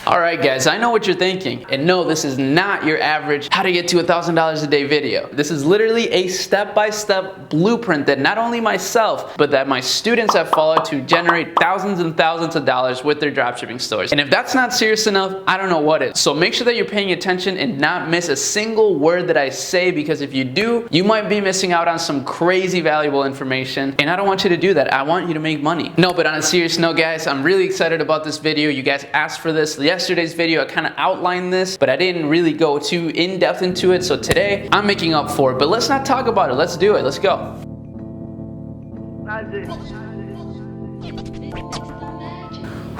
Alright guys, I know what you're thinking, and no, this is not your average how to get to $1,000 a day video. This is literally a step-by-step blueprint that not only myself, but that my students have followed to generate thousands and thousands of dollars with their dropshipping stores. And if that's not serious enough, I don't know what is. So make sure that you're paying attention and not miss a single word that I say, because if you do, you might be missing out on some crazy valuable information, and I don't want you to do that. I want you to make money. No, but on a serious note guys, I'm really excited about this video. You guys asked for this. Yesterday's video, I kind of outlined this, but I didn't really go too in-depth into it. So today, I'm making up for it. But let's not talk about it. Let's do it. Let's go.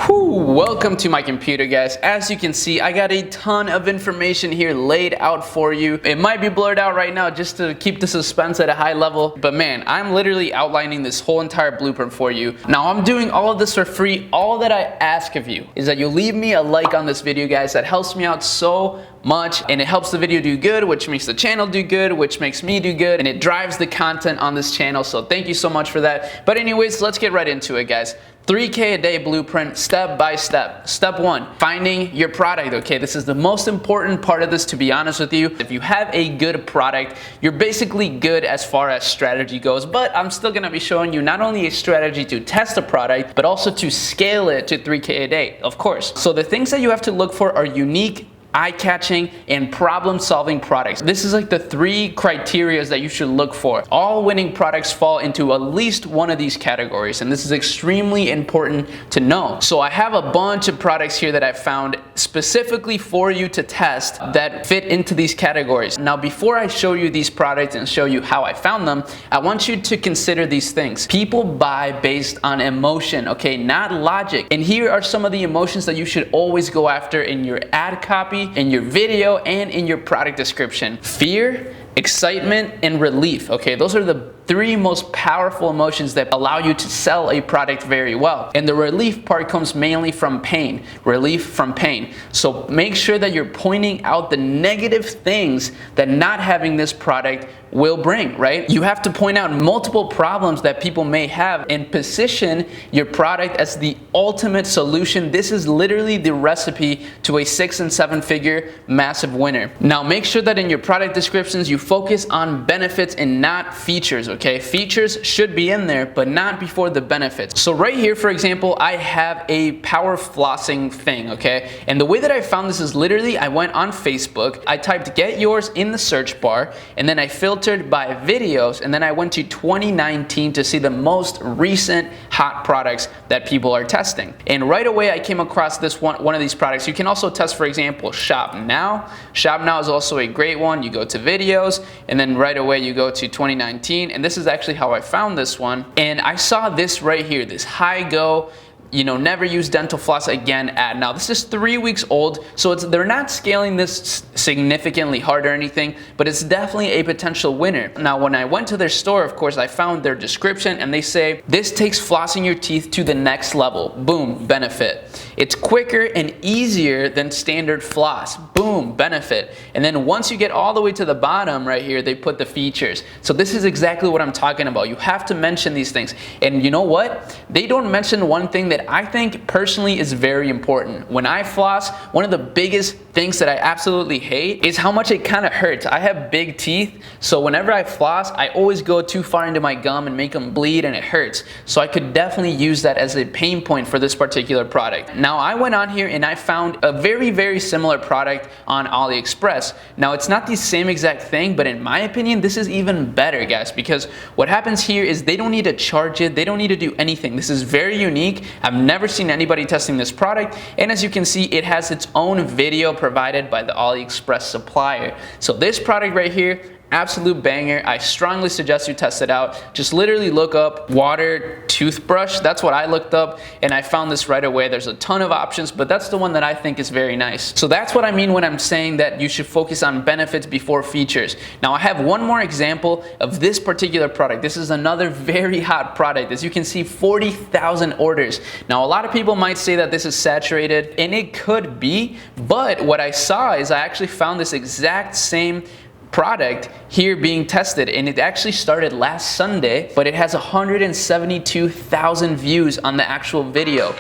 Welcome to my computer guys. As you can see, I got a ton of information here laid out for you. It might be blurred out right now just to keep the suspense at a high level, but man, I'm literally outlining this whole entire blueprint for you. Now I'm doing all of this for free. All that I ask of you is that you leave me a like on this video guys. That helps me out so much, and it helps the video do good, which makes the channel do good, which makes me do good, and it drives the content on this channel. So thank you so much for that. But anyways, let's get right into it guys. 3K a day blueprint, step by step. Step 1, finding your product. Okay, this is the most important part of this, to be honest with you. If you have a good product, you're basically good as far as strategy goes, but I'm still gonna be showing you not only a strategy to test a product, but also to scale it to 3K a day, of course. So the things that you have to look for are unique, eye-catching, and problem-solving products. This is like the 3 criteria that you should look for. All winning products fall into at least one of these categories, and this is extremely important to know. So I have a bunch of products here that I found specifically for you to test that fit into these categories. Now, before I show you these products and show you how I found them, I want you to consider these things. People buy based on emotion, okay, not logic. And here are some of the emotions that you should always go after in your ad copy, in your video, and in your product description. Fear, excitement, and relief. Okay, those are the 3 most powerful emotions that allow you to sell a product very well. And the relief part comes mainly from pain. Relief from pain. So make sure that you're pointing out the negative things that not having this product will bring, right? You have to point out multiple problems that people may have and position your product as the ultimate solution. This is literally the recipe to a 6- and 7-figure massive winner. Now make sure that in your product descriptions you focus on benefits and not features, okay? Features should be in there, but not before the benefits. So right here, for example, I have a power flossing thing, okay? And the way that I found this is literally I went on Facebook, I typed get yours in the search bar, and then I filtered by videos, and then I went to 2019 to see the most recent hot products that people are testing. And right away I came across this one of these products. You can also test, for example, Shop Now. Shop Now is also a great one. You go to videos, and then right away you go to 2019, and this is actually how I found this one. And I saw this right here, this high go, you know, never use dental floss again ad. Now this is 3 weeks old, so they're not scaling this significantly hard or anything, but it's definitely a potential winner. Now when I went to their store, of course, I found their description, and they say this takes flossing your teeth to the next level. Boom, benefit. It's quicker and easier than standard floss. Boom, benefit. And then once you get all the way to the bottom right here, they put the features. So this is exactly what I'm talking about. You have to mention these things. And you know what? They don't mention one thing that I think personally is very important. When I floss, one of the biggest things that I absolutely hate is how much it kind of hurts. I have big teeth, so whenever I floss, I always go too far into my gum and make them bleed, and it hurts. So I could definitely use that as a pain point for this particular product. Now I went on here and I found a very similar product on AliExpress. Now it's not the same exact thing, but in my opinion, this is even better, guys, because what happens here is they don't need to charge it. They don't need to do anything. This is very unique. I've never seen anybody testing this product, and as you can see, it has its own video provided by the AliExpress supplier. So this product right here, absolute banger. I strongly suggest you test it out. Just literally look up water toothbrush. That's what I looked up, and I found this right away. There's a ton of options, but that's the one that I think is very nice. So that's what I mean when I'm saying that you should focus on benefits before features. Now I have one more example of this particular product. This is another very hot product. As you can see, 40,000 orders. Now a lot of people might say that this is saturated, and it could be, but what I saw is I actually found this exact same product here being tested, and it actually started last Sunday, but it has 172,000 views on the actual video.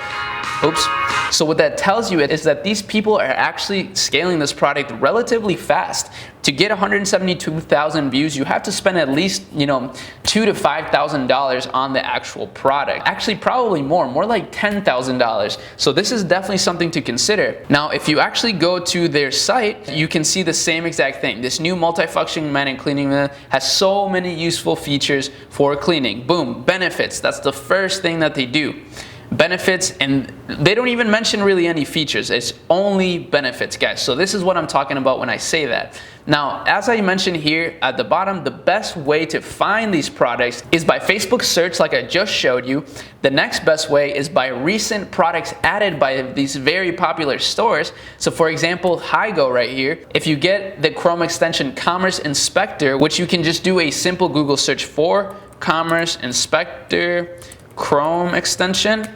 Oops. So what that tells you is that these people are actually scaling this product relatively fast. To get 172,000 views, you have to spend at least, $2,000 to $5,000 on the actual product. Actually, probably more like $10,000. So this is definitely something to consider. Now, if you actually go to their site, you can see the same exact thing. This new multifunction mat and cleaning mat has so many useful features for cleaning. Boom, benefits. That's the first thing that they do. Benefits, and they don't even mention really any features. It's only benefits, guys. So this is what I'm talking about when I say that. Now, as I mentioned here at the bottom, the best way to find these products is by Facebook search, like I just showed you. The next best way is by recent products added by these very popular stores. So for example, Hygo right here, if you get the Chrome extension Commerce Inspector, which you can just do a simple Google search for, Commerce Inspector, Chrome extension,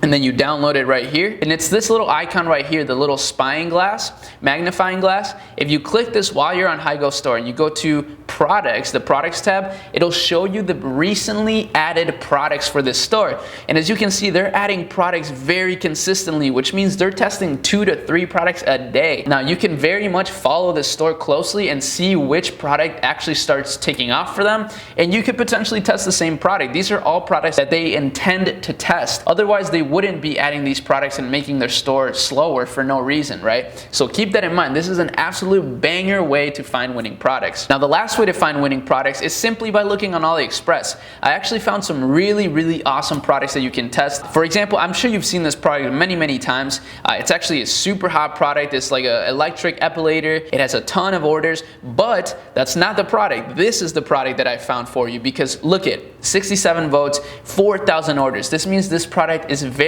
and then you download it right here. And it's this little icon right here, the little spying glass, magnifying glass. If you click this while you're on Hygo Store and you go to products, the products tab, it'll show you the recently added products for this store. And as you can see, they're adding products very consistently, which means they're testing 2 to 3 products a day. Now you can very much follow this store closely and see which product actually starts taking off for them. And you could potentially test the same product. These are all products that they intend to test. Otherwise, they wouldn't be adding these products and making their store slower for no reason, right? So keep that in mind. This is an absolute banger way to find winning products. Now, the last way to find winning products is simply by looking on AliExpress. I actually found some really awesome products that you can test. For example, I'm sure you've seen this product many times. It's actually a super hot product. It's like an electric epilator. It has a ton of orders, but that's not the product. This is the product that I found for you, because look at 67 votes, 4,000 orders. This means this product is very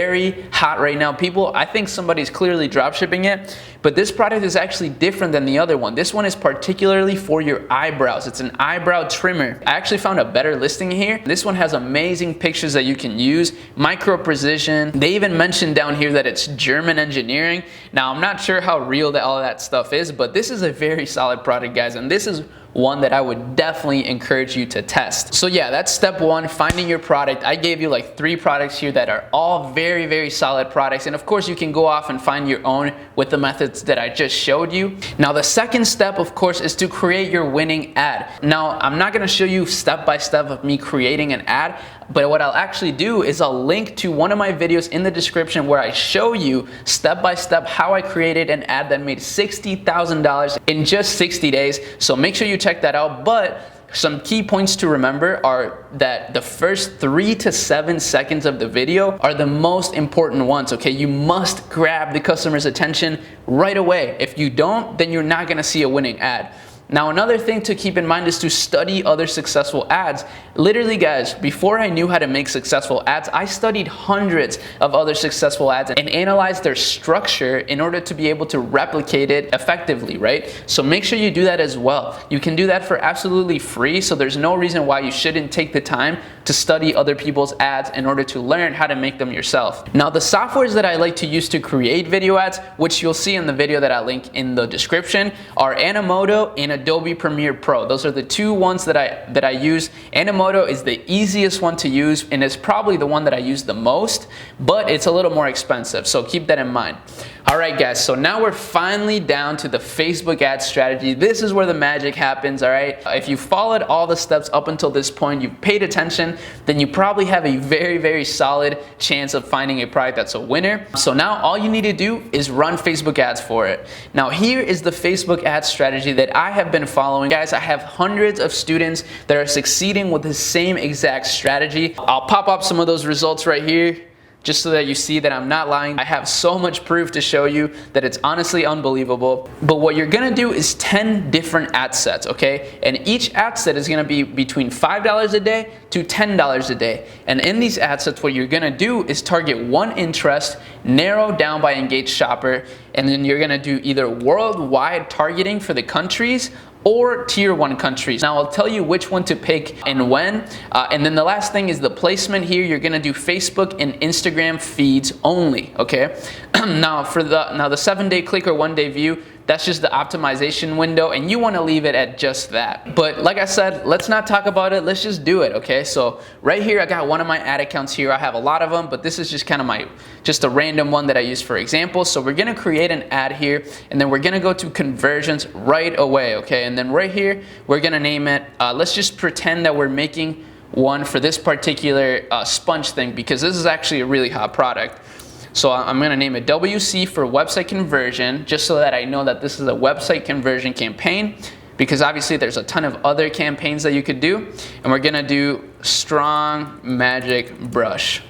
hot right now. I think somebody's clearly dropshipping it, but this product is actually different than the other one. This one is particularly for your eyebrows. It's an eyebrow trimmer. I actually found a better listing here. This one has amazing pictures that you can use, micro precision. They even mentioned down here that it's German engineering. Now, I'm not sure how real that all that stuff is, but this is a very solid product, guys, and this is one that I would definitely encourage you to test. So yeah, that's step one, finding your product. I gave you like 3 products here that are all very solid products. And of course, you can go off and find your own with the methods that I just showed you. Now, the second step, of course, is to create your winning ad. Now, I'm not gonna show you step by step of me creating an ad, but what I'll actually do is I'll link to one of my videos in the description where I show you step by step how I created an ad that made $60,000 in just 60 days. So make sure you check that out. But some key points to remember are that the first 3 to 7 seconds of the video are the most important ones, okay? You must grab the customer's attention right away. If you don't, then you're not gonna see a winning ad. Now, another thing to keep in mind is to study other successful ads. Literally, guys, before I knew how to make successful ads, I studied hundreds of other successful ads and analyzed their structure in order to be able to replicate it effectively, right? So make sure you do that as well. You can do that for absolutely free, so there's no reason why you shouldn't take the time to study other people's ads in order to learn how to make them yourself. Now, the softwares that I like to use to create video ads, which you'll see in the video that I link in the description, are Animoto and Adobe Premiere Pro. Those are the 2 ones that I use. Animoto is the easiest one to use, and it's probably the one that I use the most, but it's a little more expensive, so keep that in mind. All right, guys, so now we're finally down to the Facebook ad strategy. This is where the magic happens, all right? If you followed all the steps up until this point, you've paid attention, then you probably have a very solid chance of finding a product that's a winner. So now all you need to do is run Facebook ads for it. Now, here is the Facebook ad strategy that I have been following. Guys, I have hundreds of students that are succeeding with the same exact strategy. I'll pop up some of those results right here, just so that you see that I'm not lying. I have so much proof to show you that it's honestly unbelievable. But what you're gonna do is 10 different ad sets, okay? And each ad set is gonna be between $5 a day to $10 a day. And in these ad sets, what you're gonna do is target one interest, narrow down by engaged shopper, and then you're gonna do either worldwide targeting for the countries or tier 1 countries. Now, I'll tell you which one to pick and when. And then the last thing is the placement here. You're gonna do Facebook and Instagram feeds only, okay? Now, for the 7-day click or 1-day view, That's just the optimization window, and you want to leave it at just that. But like I said, let's not talk about it, let's just do it, okay? So right here, I got one of my ad accounts here. I have a lot of them, but this is just kind of just a random one that I use for example. So we're gonna create an ad here, and then we're gonna go to conversions right away, okay? And then right here, we're gonna name it, let's just pretend that we're making one for this particular sponge thing, because this is actually a really hot product. So I'm gonna name it WC for website conversion, just so that I know that this is a website conversion campaign, because obviously there's a ton of other campaigns that you could do. And we're gonna do strong magic brush.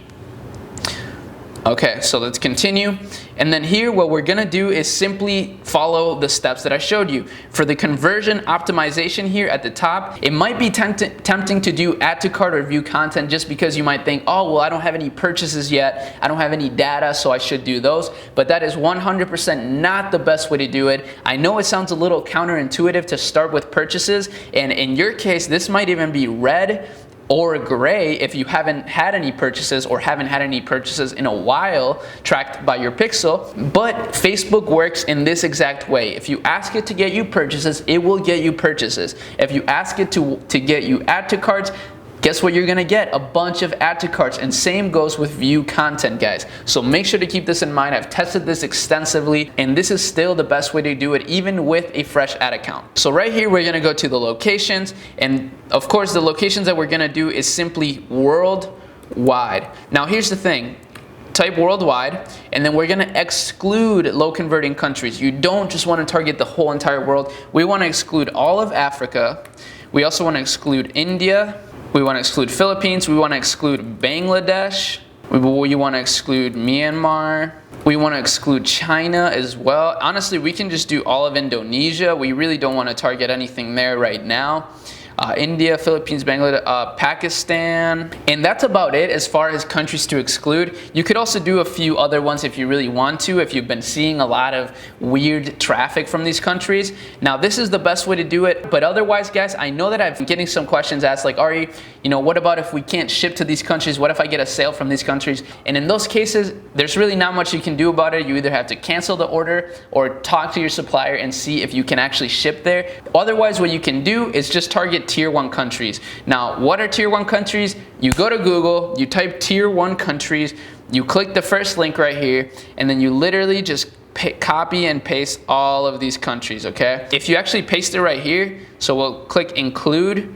Okay, so let's continue. And then here, what we're gonna do is simply follow the steps that I showed you. For the conversion optimization here at the top, it might be tempting to do add to cart or view content, just because you might think, oh, well, I don't have any purchases yet, I don't have any data, so I should do those. But that is 100% not the best way to do it. I know it sounds a little counterintuitive to start with purchases, and in your case, this might even be red or gray if you haven't had any purchases or haven't had any purchases in a while tracked by your pixel. But Facebook works in this exact way. If you ask it to get you purchases, it will get you purchases. If you ask it to get you add to carts, guess what you're gonna get? A bunch of add to carts. And same goes with view content, guys. So make sure to keep this in mind. I've tested this extensively, and this is still the best way to do it, even with a fresh ad account. So right here, we're gonna go to the locations, and of course the locations that we're gonna do is simply worldwide. Now here's the thing, type worldwide, and then we're gonna exclude low converting countries. You don't just wanna target the whole entire world. We wanna exclude all of Africa. We also wanna exclude India. We want to exclude Philippines, we want to exclude Bangladesh, we want to exclude Myanmar, we want to exclude China as well. Honestly, we can just do all of Indonesia. We really don't want to target anything there right now. India, Philippines, Bangladesh, Pakistan, and that's about it as far as countries to exclude. You could also do a few other ones if you really want to, if you've been seeing a lot of weird traffic from these countries. Now this is the best way to do it, but otherwise guys, I know that I've been getting some questions asked like, Arie, you know, what about if we can't ship to these countries? What if I get a sale from these countries? And in those cases, there's really not much you can do about it. You either have to cancel the order or talk to your supplier and see if you can actually ship there. Otherwise, what you can do is just target tier 1 countries. Now, what are tier 1 countries? You go to Google, you type tier 1 countries, you click the first link right here, and then you literally just copy and paste all of these countries, okay? If you actually paste it right here, so we'll click include,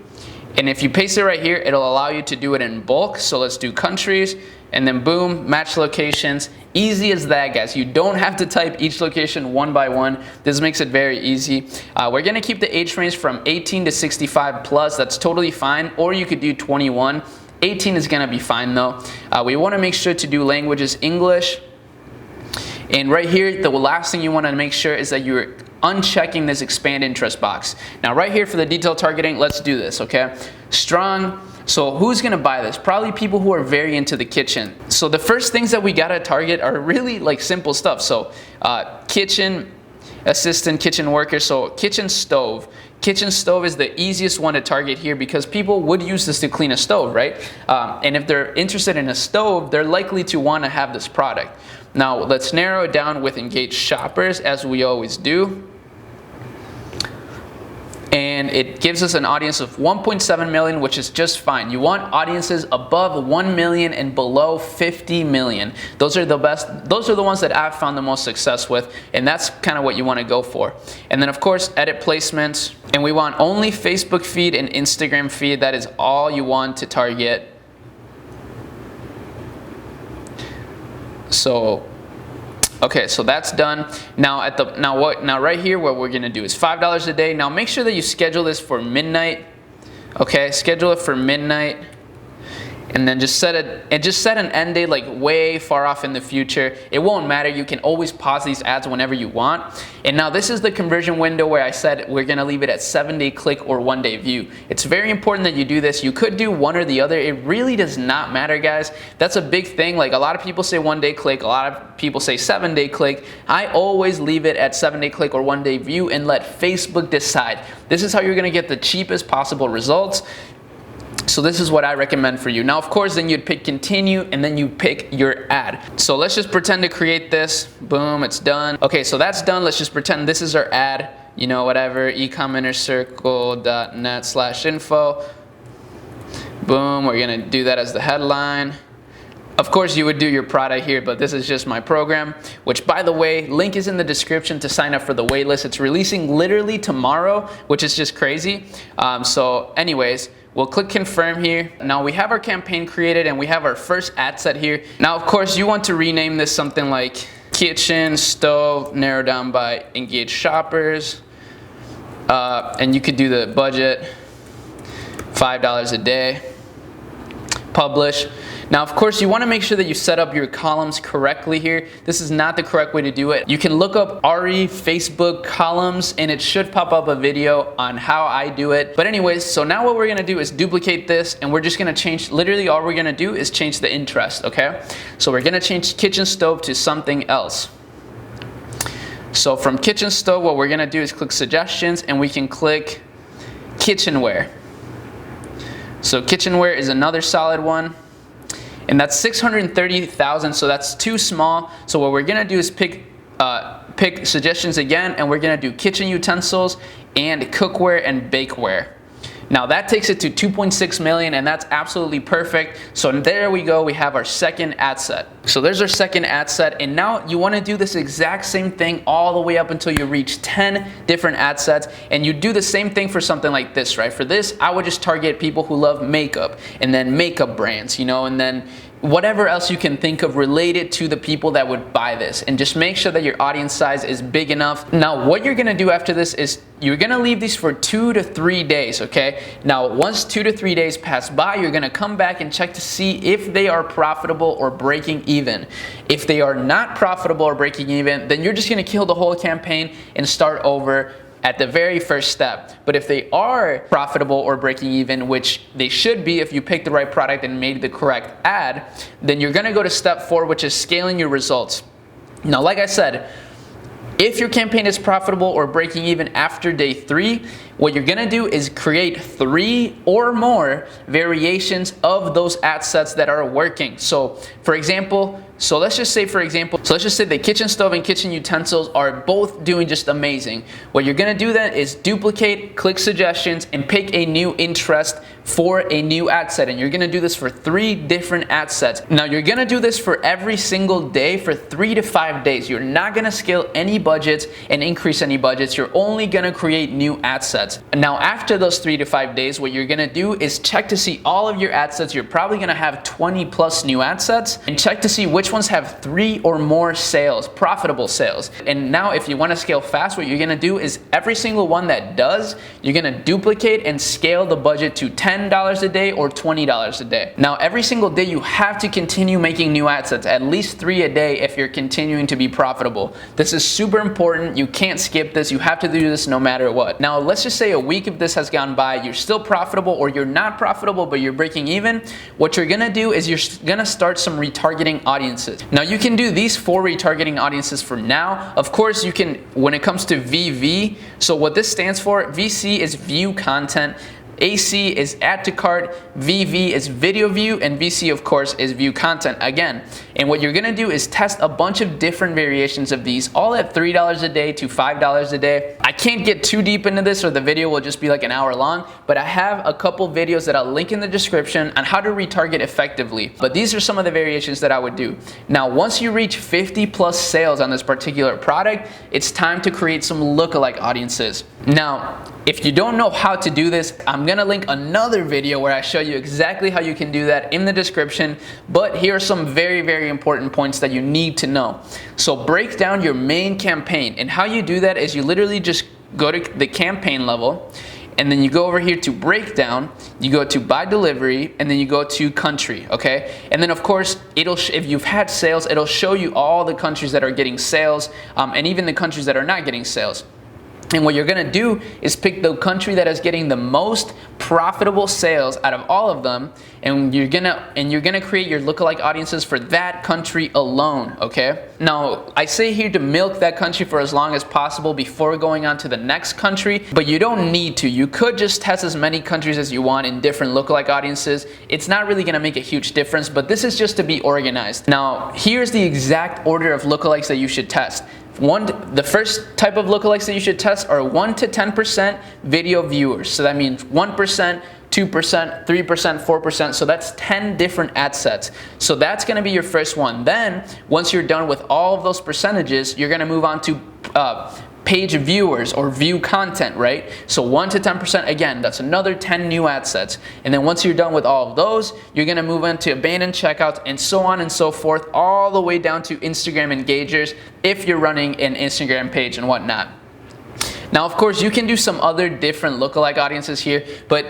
and if you paste it right here, it'll allow you to do it in bulk. So let's do countries, and then boom, match locations. Easy as that, guys. You don't have to type each location one by one. This makes it very easy. We're gonna keep the age range from 18 to 65 plus. That's totally fine, or you could do 21. 18 is gonna be fine though. We wanna make sure to do languages English. And right here, the last thing you wanna make sure is that you're unchecking this expand interest box. Now right here for the detail targeting, let's do this, okay? Strong. So who's gonna buy this? Probably people who are very into the kitchen. So the first things that we gotta target are really like simple stuff. So kitchen assistant, kitchen worker, so kitchen stove. Kitchen stove is the easiest one to target here because people would use this to clean a stove, right? And if they're interested in a stove, they're likely to wanna have this product. Now let's narrow it down with engaged shoppers, as we always do. And it gives us an audience of 1.7 million, which is just fine. You want audiences above 1 million and below 50 million. Those are the best, those are the ones that I've found the most success with, and that's kind of what you want to go for. And then of course, edit placements, and we want only Facebook feed and Instagram feed. That is all you want to target. So okay, so that's done. Now right here, what we're gonna do is $5 a day. Now make sure that you schedule this for midnight. Okay, schedule it for midnight, and then just set an end date like way far off in the future. It won't matter. You can always pause these ads whenever you want. And now this is the conversion window where I said we're gonna leave it at 7-day click or 1-day view. It's very important that you do this. You could do one or the other. It really does not matter, guys. That's a big thing. Like a lot of people say 1-day click, a lot of people say 7-day click. I always leave it at 7-day click or 1-day view and let Facebook decide. This is how you're gonna get the cheapest possible results. So this is what I recommend for you. Now, of course, then you'd pick continue and then you pick your ad. So let's just pretend to create this. Boom, it's done. Okay, so that's done. Let's just pretend this is our ad. You know, whatever, ecomminnercircle.net/info. Boom, we're gonna do that as the headline. Of course, you would do your product here, but this is just my program, which, by the way, link is in the description to sign up for the waitlist. It's releasing literally tomorrow, which is just crazy. So anyways, we'll click confirm here. Now we have our campaign created and we have our first ad set here. Now, of course, you want to rename this something like kitchen stove, narrow down by engaged shoppers. And you could do the budget, $5 a day, publish. Now, of course, you want to make sure that you set up your columns correctly here. This is not the correct way to do it. You can look up Arie Facebook columns and it should pop up a video on how I do it. But anyways, so now what we're going to do is duplicate this and we're just going to change, literally all we're going to do is change the interest, okay? So we're going to change kitchen stove to something else. So from kitchen stove, what we're going to do is click suggestions and we can click kitchenware. So kitchenware is another solid one. And that's 630,000, so that's too small. So what we're gonna do is pick suggestions again, and we're gonna do kitchen utensils and cookware and bakeware. Now that takes it to 2.6 million, and that's absolutely perfect. So there we go, we have our second ad set. So there's our second ad set, and now you wanna do this exact same thing all the way up until you reach 10 different ad sets, and you do the same thing for something like this, right? For this, I would just target people who love makeup, and then makeup brands, you know, and then whatever else you can think of related to the people that would buy this, and just make sure that your audience size is big enough. Now what you're gonna do after this is you're gonna leave these for 2 to 3 days, okay? Now once 2 to 3 days pass by, you're gonna come back and check to see if they are profitable or breaking even. If they are not profitable or breaking even, then you're just gonna kill the whole campaign and start over at the very first step. But if they are profitable or breaking even, which they should be if you pick the right product and made the correct ad, then you're gonna go to step 4, which is scaling your results. Now, like I said, if your campaign is profitable or breaking even after day 3, what you're gonna do is create 3 or more variations of those ad sets that are working. So for example, let's just say the kitchen stove and kitchen utensils are both doing just amazing. What you're gonna do then is duplicate, click suggestions, and pick a new interest for a new ad set. And you're gonna do this for 3 different ad sets. Now you're gonna do this for every single day for 3 to 5 days. You're not gonna scale any budgets and increase any budgets. You're only gonna create new ad sets. Now after those 3 to 5 days, what you're gonna do is check to see all of your ad sets. You're probably gonna have 20 plus new ad sets, and check to see which ones have 3 or more sales, profitable sales. And now if you wanna scale fast, what you're gonna do is every single one that does, you're gonna duplicate and scale the budget to $10 a day or $20 a day. Now every single day you have to continue making new ad sets, at least 3 a day if you're continuing to be profitable. This is super important. You can't skip this. You have to do this no matter what. Now let's just say a week of this has gone by, you're still profitable or you're not profitable but you're breaking even. What you're gonna do is you're gonna start some retargeting audiences. Now you can do these 4 retargeting audiences for now. Of course you can, when it comes to VV, so what this stands for, VC is view content, AC is add to cart, VV is video view, and VC of course is view content again. And what you're gonna do is test a bunch of different variations of these, all at $3 a day to $5 a day. I can't get too deep into this or the video will just be like an hour long, but I have a couple videos that I'll link in the description on how to retarget effectively. But these are some of the variations that I would do. Now once you reach 50 plus sales on this particular product, it's time to create some lookalike audiences. Now if you don't know how to do this, I'm gonna link another video where I show you exactly how you can do that in the description, but here are some very, very important points that you need to know. So break down your main campaign, and how you do that is you literally just go to the campaign level, and then you go over here to breakdown, you go to by delivery, and then you go to country, okay? And then of course, if you've had sales, it'll show you all the countries that are getting sales, and even the countries that are not getting sales. And what you're gonna do is pick the country that is getting the most profitable sales out of all of them, and you're gonna create your lookalike audiences for that country alone, okay? Now, I say here to milk that country for as long as possible before going on to the next country, but you don't need to. You could just test as many countries as you want in different lookalike audiences. It's not really gonna make a huge difference, but this is just to be organized. Now, here's the exact order of lookalikes that you should test. The first type of lookalikes that you should test are 1 to 10% video viewers. So that means 1%, 2%, 3%, 4%. So that's 10 different ad sets. So that's going to be your first one. Then, once you're done with all of those percentages, you're going to move on to page viewers or view content, right? So 1 to 10%, again, that's another 10 new ad sets. And then once you're done with all of those, you're gonna move into abandoned checkouts and so on and so forth, all the way down to Instagram engagers if you're running an Instagram page and whatnot. Now, of course, you can do some other different lookalike audiences here, but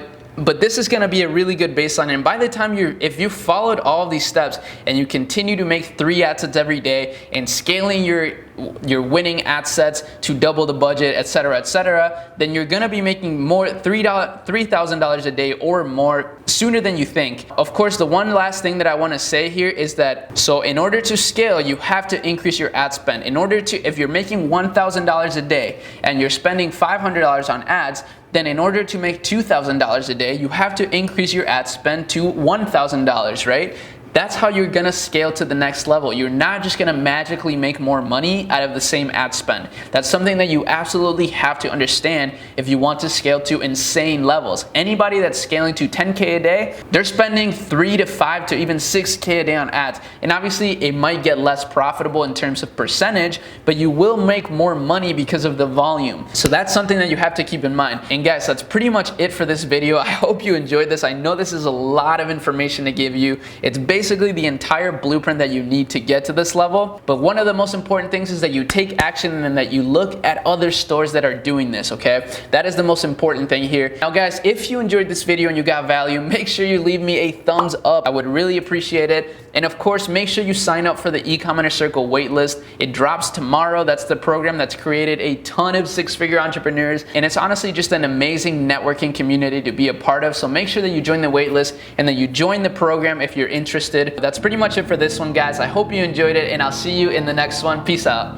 this is going to be a really good baseline. And by the time if you followed all of these steps and you continue to make 3 ad sets every day and scaling your winning ad sets to double the budget, etc., then you're going to be making more $3,000 a day or more sooner than you think. Of course, the one last thing that I want to say here is that, so in order to scale, you have to increase your ad spend. If you're making $1,000 a day and you're spending $500 on ads, then in order to make $2,000 a day, you have to increase your ad spend to $1,000, right? That's how you're gonna scale to the next level. You're not just gonna magically make more money out of the same ad spend. That's something that you absolutely have to understand if you want to scale to insane levels. Anybody that's scaling to 10K a day, they're spending 3 to 5 to even 6K a day on ads. And obviously it might get less profitable in terms of percentage, but you will make more money because of the volume. So that's something that you have to keep in mind. And guys, that's pretty much it for this video. I hope you enjoyed this. I know this is a lot of information to give you. It's basically the entire blueprint that you need to get to this level. But one of the most important things is that you take action and that you look at other stores that are doing this, okay? That is the most important thing here. Now guys, if you enjoyed this video and you got value, make sure you leave me a thumbs up. I would really appreciate it. And of course, make sure you sign up for the E-Commenter Circle waitlist. It drops tomorrow. That's the program that's created a ton of 6-figure entrepreneurs. And it's honestly just an amazing networking community to be a part of. So make sure that you join the waitlist and that you join the program if you're interested. That's pretty much it for this one, guys. I hope you enjoyed it, and I'll see you in the next one. Peace out.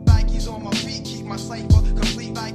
Like he's on my feet, keep my cipher complete like